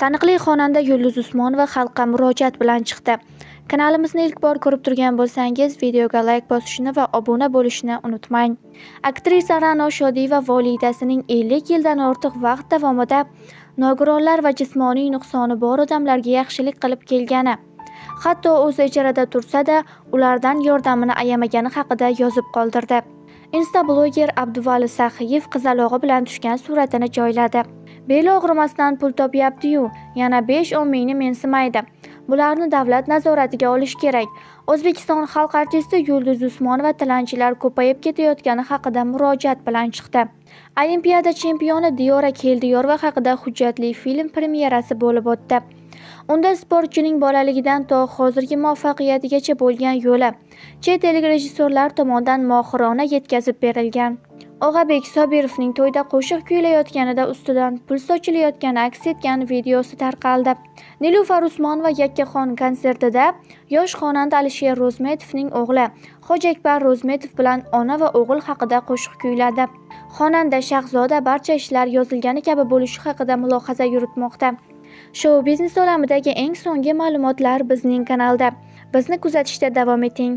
Taniqli xonanda Yulduz Usmonova xalqqa murojaat bilan chiqdi. Kanalimizni ilk bor ko'rib turgan bo'lsangiz, videoga like bosishni va obuna bo'lishni unutmang. Aktrisa Ra'no Shodiyeva volidasining 50 yildan ortiq vaqt davomida nogironlar va jismoniy nuqsoni bor odamlarga yaxshilik qilib kelgani, hatto o'zi ijarada tursa-da, ulardan yordamini ayamagani haqida yozib qoldirdi. Insta bloger Abduvali Saxiyev qizalog'i bilan tushgan suratini joyladi. Beli og'rimasdan pul topyapti-yu, yana 5-10 mingni mensimaydi. Bularni davlat nazoratiga olish kerak. O'zbekiston xalq artisti Yulduz Usmonova tilanchilar ko'payib ketayotgani haqida murojaat bilan chiqdi. Olimpiada chempioni Diyora Keldiyeva haqida hujjatli film premyerasi bo'lib o'tdi. Unda sportchining bolaligidan to hozirgi muvaffaqiyatigacha bo'lgan yo'li chet ellik rejissyorlar tomonidan mohirona yetkazib berilgan. Og'abek Sobirovning to'yda qo'shiq kuylayotganida ustidan pul sochilayotgani aks etgan videosi tarqaldi. Nilufar Usmonova Yakkaxon konsertida yosh xonanda Alisher Ro'zmetovning o'g'li Hojiakbar Ro'zmetov bilan ona va o'g'il haqida qo'shiq kuyladi. Xonanda Shahzoda barcha ishlar yozilgani kabi bo'lishi haqida mulohaza yuritmoqda. Shou biznes olamidagi eng so'nggi ma'lumotlar bizning kanalda. Bizni kuzatishda davom eting.